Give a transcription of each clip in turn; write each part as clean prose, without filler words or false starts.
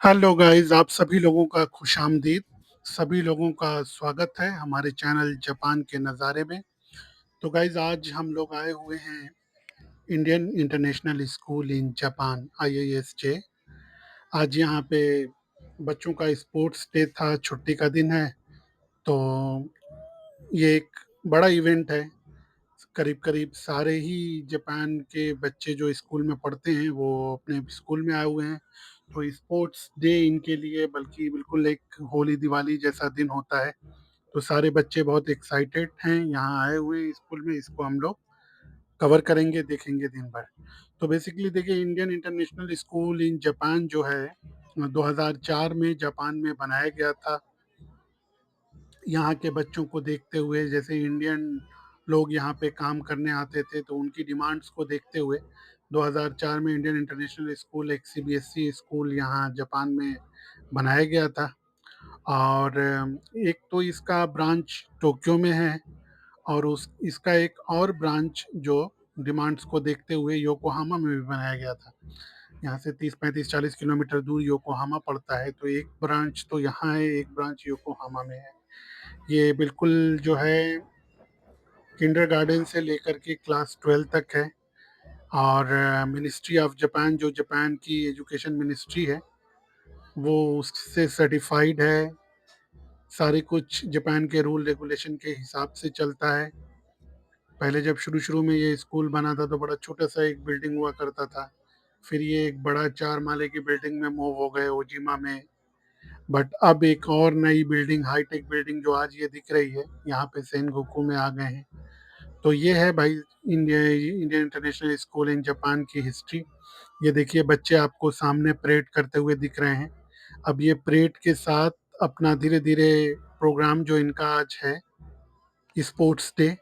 Hello guys, आप सभी लोगों का खुशामदीद। सभी लोगों का स्वागत है हमारे चैनल जापान के नज़ारे में। तो गाइस, आज हम लोग आए हुए हैं Indian international school in Japan IISJ। आज यहाँ पे बच्चों का स्पोर्ट्स डे था, छुट्टी का दिन है। तो ये एक बड़ा इवेंट है। करीब-करीब सारे ही जापान के बच्चे जो स्कूल में पढ़ते हैं, वो अपने स्कूल में आए हुए हैं। तो स्पोर्ट्स डे इनके लिए बल्कि बिल्कुल एक होली दिवाली जैसा दिन होता है। तो सारे बच्चे बहुत एक्साइटेड हैं, यहाँ आए हुए हैं स्कूल में। इसको हम लोग कवर करेंगे, देखेंगे दिन भर। तो बेसिकली देखिए, Indian international school in Japan जो है 2004 में जापान में बनाया गया था। यहाँ के बच्चों को देखते हुए, जैसे इंडियन लोग यहाँ पे काम करने आते थे, तो उनकी डिमांड्स को देखते हुए 2004 में इंडियन इंटरनेशनल स्कूल एक CBSE स्कूल यहाँ जापान में बनाया गया था। और एक तो इसका ब्रांच टोक्यो में है, और उस इसका एक और ब्रांच जो डिमांड्स को देखते हुए योकोहामा में भी बनाया गया था। यहाँ से 30-35-40 किलोमीटर दूर योकोहामा पड़ता है। तो एक ब्रांच तो यहाँ है, एक ब्रांच योकोहामा में है। ये बिल्कुल जो है किंडरगार्टन से लेकर के क्लास 12 तक है। और मिनिस्ट्री ऑफ जापान, जो जापान की एजुकेशन मिनिस्ट्री है, वो उससे सर्टिफाइड है। सारे कुछ जापान के रूल रेगुलेशन के हिसाब से चलता है। पहले जब शुरू-शुरू में ये स्कूल बना था, तो बड़ा छोटा-सा एक बिल्डिंग हुआ करता था। फिर ये एक बड़ा 4 माले की बिल्डिंग में मूव हो गए ओजिमा में। बट अब एक और नई बिल्डिंग, हाईटेक बिल्डिंग जो आज ये दिख रही है, यहाँ पे सेनगोकू में आ गए हैं। तो ये है भाई Indian international school in Japan की हिस्ट्री। ये देखिए, बच्चे आपको सामने परेड करते हुए दिख रहे हैं। अब ये परेड के साथ अपना धीरे-धीरे प्रोग्राम जो इनका आज है, स्पोर्ट्स डे,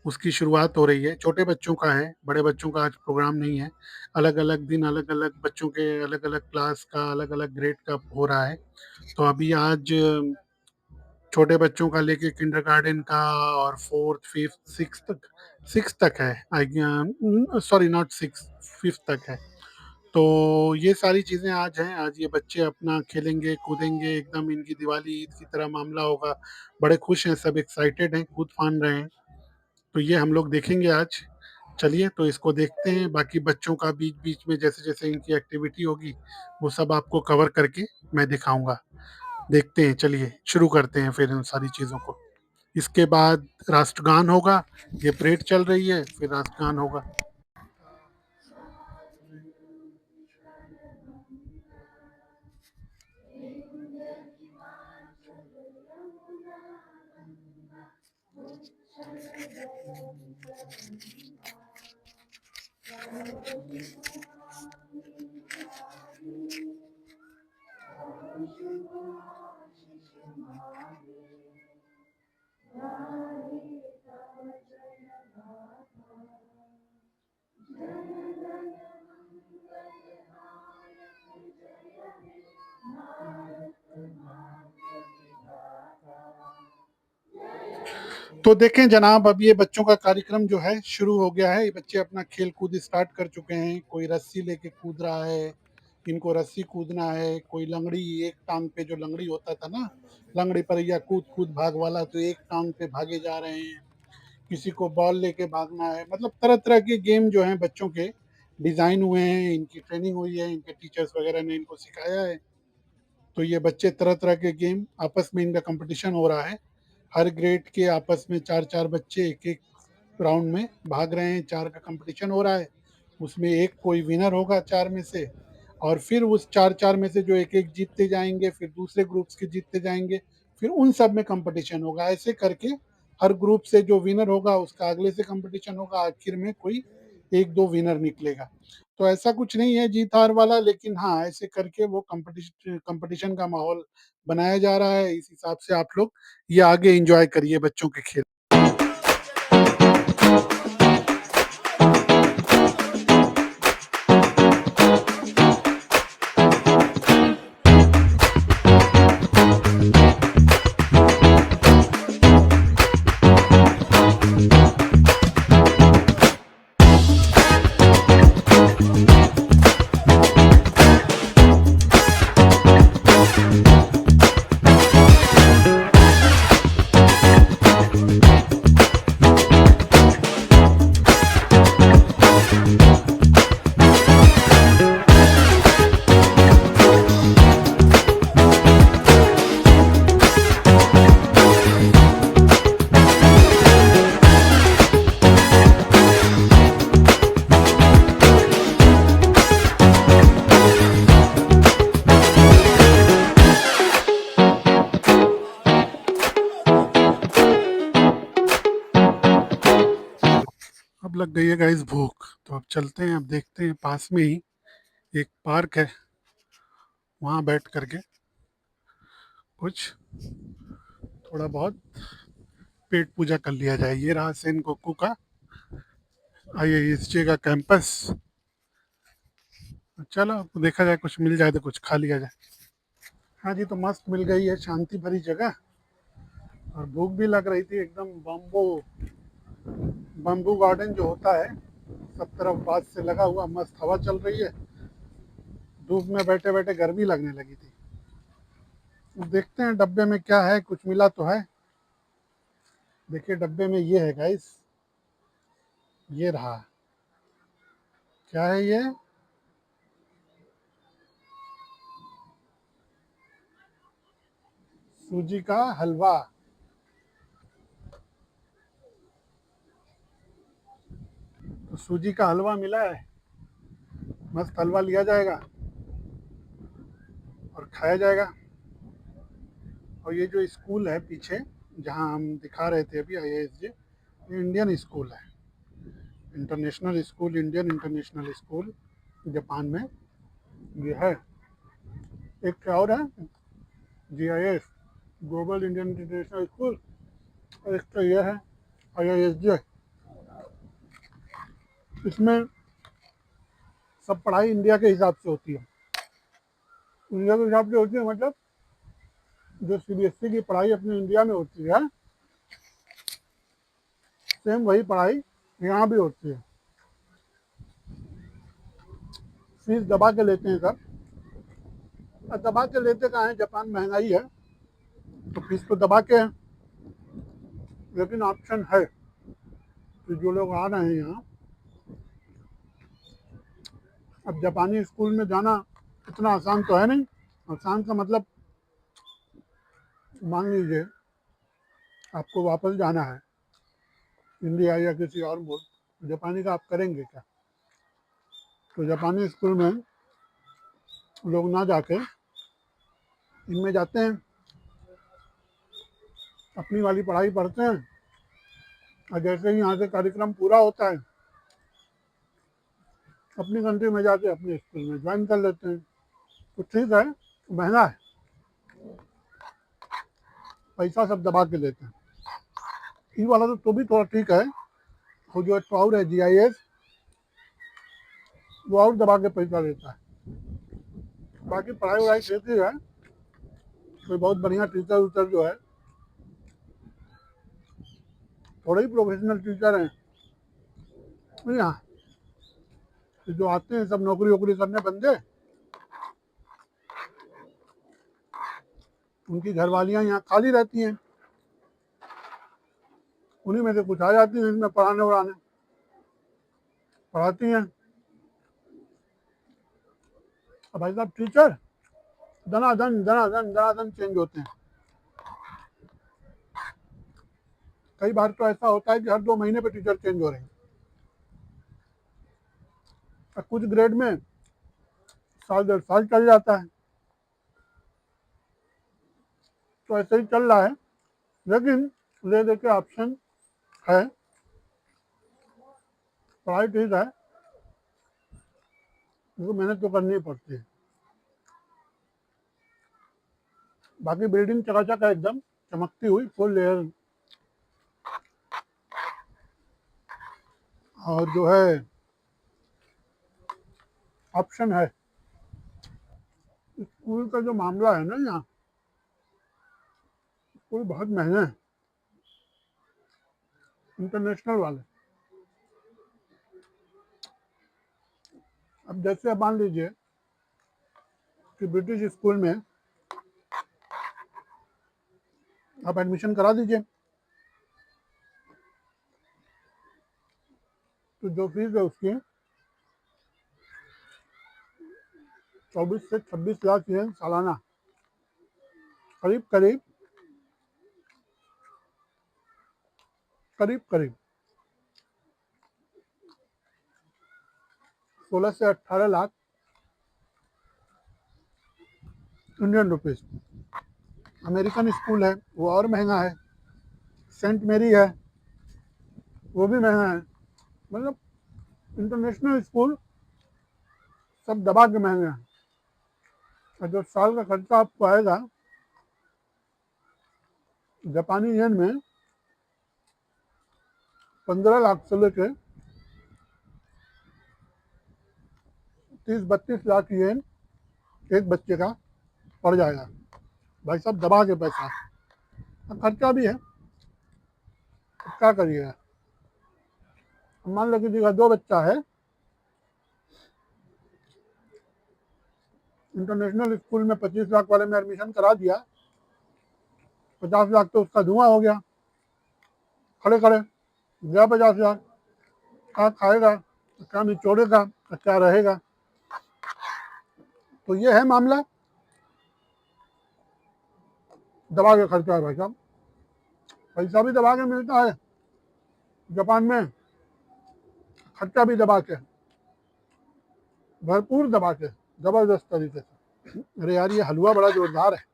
उसकी शुरुआत हो रही है। छोटे बच्चों का है, बड़े बच्चों का आज प्रोग्राम नहीं है। अलग-अलग दिन, अलग-अलग बच्चों के अलग-अलग क्लास का, अलग-अलग ग्रेड का हो रहा है। तो अभी आज छोटे बच्चों का लेके किंडरगार्टन का और 4th, 5th, 6th तक है। सॉरी, नॉट 6th, 5th तक है। तो ये सारी चीज़ें आज हैं। आज ये बच्चे अपना खेलेंगे, कूदेंगे, एकदम इनकी दिवाली ईद की तरह मामला होगा। बड़े खुश हैं, सब एक्साइटेड हैं, कूद-फान रहे हैं। तो ये हम लोग देखेंगे आज। चलिए, तो इसको देखते हैं। बाकी बच्चों का बीच-बीच में जैसे-जैसे इनकी एक्टिविटी होगी, वो सब आपको कवर करके मैं दिखाऊँगा। देखते हैं, चलिए शुरू करते हैं फिर इन सारी चीज़ों को। इसके बाद राष्ट्रगान होगा। ये परेड चल रही है, फिर राष्ट्रगान होगा। तो देखें जनाब, अब ये बच्चों का कार्यक्रम जो है शुरू हो गया है। ये बच्चे अपना खेल कूद स्टार्ट कर चुके हैं। कोई रस्सी लेके कूद रहा है, इनको रस्सी कूदना है। कोई लंगड़ी, एक टांग पे जो लंगड़ी होता था ना, लंगड़ी पर या कूद कूद भाग वाला, तो एक टांग पे भागे जा रहे हैं। किसी को बॉल लेके भागना है। मतलब तरह तरह के गेम जो हैं बच्चों के डिज़ाइन हुए हैं, इनकी ट्रेनिंग हुई है, इनके टीचर्स वगैरह ने इनको सिखाया है। तो ये बच्चे तरह तरह के गेम, आपस में इनका कंपटीशन हो रहा है। हर ग्रेड के आपस में 4-4 बच्चे एक-एक राउंड में भाग रहे हैं। 4 का कंपटीशन हो रहा है। उसमें एक कोई विनर होगा 4 में से, और फिर उस 4-4 में से जो एक-एक जीतते जाएँगे, फिर दूसरे ग्रुप्स के जीतते जाएँगे, फिर उन सब में कंपटीशन होगा। ऐसे करके हर ग्रुप से जो विनर होगा, उसका अगले से कंपटीशन होगा, आखिर में कोई 1-2 विनर निकलेगा। तो ऐसा कुछ नहीं है जीत-हार वाला, लेकिन हाँ, ऐसे करके वो कंपटीशन का माहौल बनाया जा रहा है। इस हिसाब से आप लोग ये आगे एन्जॉय करिए बच्चों के खेल। लग गई है गाइस भूख, तो अब चलते हैं, अब देखते हैं पास में ही एक पार्क है, वहाँ बैठ करके कुछ थोड़ा बहुत पेट पूजा कर लिया जाए। ये रहा सेन कोकू का IISJ का कैंपस। चलो देखा जाए, कुछ मिल जाए तो कुछ खा लिया जाए। हाँ जी, तो मस्त मिल गई है शांति भरी जगह, और भूख भी लग रही थी एकदम। बम्बू गार्डन जो होता है, सब तरफ बांस से लगा हुआ, मस्त हवा चल रही है। धूप में बैठे बैठे गर्मी लगने लगी थी। अब देखते हैं डब्बे में क्या है, कुछ मिला तो है। देखिए डब्बे में ये है गाइस, ये रहा। क्या है ये? सूजी का हलवा। तो सूजी का हलवा मिला है, मस्त हलवा लिया जाएगा और खाया जाएगा। और ये जो स्कूल है पीछे, जहाँ हम दिखा रहे थे अभी, IISJ, ये इंडियन स्कूल है। International school, Indian international school Japan में ये है। एक क्या और है, GIS, global Indian international school. और एक तो ये है IISJ। इसमें सब पढ़ाई इंडिया के हिसाब से होती है। इंडिया के हिसाब से होती है मतलब जो CBSE की पढ़ाई अपने इंडिया में होती है, सेम वही पढ़ाई यहाँ भी होती है। फीस दबा के लेते हैं सब। और दबा के लेते कहाँ है, जापान महंगाई है, तो फीस तो दबा के है। लेकिन ऑप्शन है कि जो लोग आ रहे हैं यहाँ, अब जापानी स्कूल में जाना इतना आसान तो है नहीं। आसान का मतलब, मान लीजिए आपको वापस जाना है इंडिया या किसी और मुल्क, तो जापानी का आप करेंगे क्या? तो जापानी स्कूल में लोग ना जाके इनमें जाते हैं, अपनी वाली पढ़ाई पढ़ते हैं, और जैसे ही यहाँ से कार्यक्रम पूरा होता है, अपनी कंट्री में जाके अपने स्कूल में ज्वाइन कर लेते हैं। तो ठीक है, महंगा है, पैसा सब दबा के लेते हैं। ई वाला तो भी थोड़ा ठीक है, वो जो एक और है GIS, वो और दबा के पैसा लेता है। बाकी पढ़ाई वढ़ाई ठीक है, कोई बहुत बढ़िया टीचर उचर जो है, थोड़े ही प्रोफेशनल टीचर हैं यहाँ। जो आते हैं सब नौकरी वोकरी करने बंदे, उनकी घरवालियाँ यहाँ खाली रहती हैं, उन्हीं में से कुछ आ जाती हैं इसमें पढ़ाने वढ़ाने, पढ़ाती हैं। अब भाई साहब टीचर दनादन दनादन दनादन चेंज होते हैं। कई बार तो ऐसा होता है कि हर 2 महीने पे टीचर चेंज हो रहे हैं। और कुछ ग्रेड में साल 1.5 साल चल जाता है। तो ऐसे ही चल रहा है, लेकिन ले दे के ऑप्शन है, पढ़ाई ठीक है, उनको मेहनत तो करनी ही पड़ती है। बाकी बिल्डिंग चकाचक है एकदम, चमकती हुई फुल लेयर। और जो है ऑप्शन है। स्कूल का जो मामला है ना यहाँ, स्कूल बहुत महंगे हैं, इंटरनेशनल वाले। अब जैसे आप मान लीजिए कि ब्रिटिश स्कूल में आप एडमिशन करा दीजिए, तो जो फीस है उसकी 24 से 26 लाख येन सालाना, करीब करीब करीब करीब 16 से 18 lakh Indian rupees. American school है वो और महंगा है, सेंट मेरी है वो भी महंगा है। मतलब इंटरनेशनल स्कूल सब दबा के महंगे हैं। और जो साल का खर्चा आपको आएगा जापानी येन में 15 लाख से लेके 30-32 लाख येन एक बच्चे का पड़ जाएगा। भाई साहब दबा के पैसा, अब खर्चा भी है, अब क्या करिएगा। मान लो किसी का 2 बच्चा है, इंटरनेशनल स्कूल में 25 लाख वाले में एडमिशन करा दिया, 50 लाख तो उसका धुआं हो गया, खड़े खड़े गया 50 लाख। क्या खाएगा, क्या निचोड़ेगा, क्या रहेगा। तो ये है मामला, दबा के खर्चा है भाई साहब। पैसा भी दबा के मिलता है जापान में, खर्चा भी दबा के, भरपूर दबा के, जबरदस्त तरीके से। अरे यार ये हलवा बड़ा जोरदार है।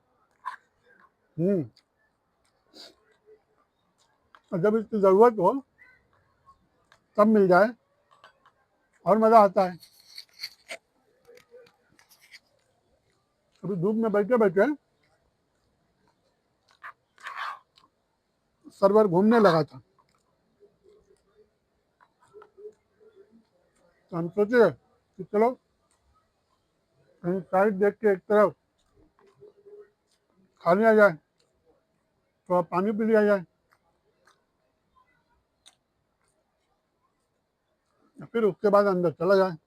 और जब इसकी जरूरत हो तब मिल जाए और मजा आता है। अभी धूप में बैठे बैठे सर्वर घूमने लगा था, तो हम सोचे कि चलो कहीं साइड देख के एक तरफ खा लिया जाए, थोड़ा पानी पी लिया जाए, फिर उसके बाद अंदर चला जाए।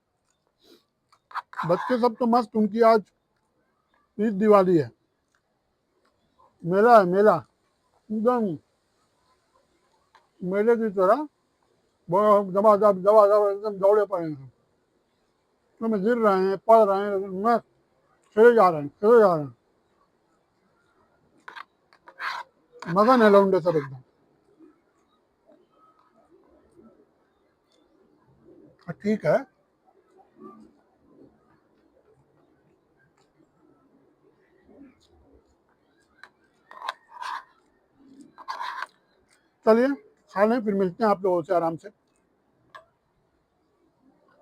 बच्चे सब तो मस्त, उनकी आज ईद दिवाली है, मेला है मेला, एकदम मेले की तरह वो दबादब दबादब एकदम दौड़े पड़े हैं। तो में गिर रहे हैं, पढ़ रहे हैं, लेकिन मस्त खेले जा रहे हैं, खेले जा रहे हैं। मगन है लौंडे सब एकदम। ठीक है, चलिए खा लें, फिर मिलते हैं आप लोगों से आराम से।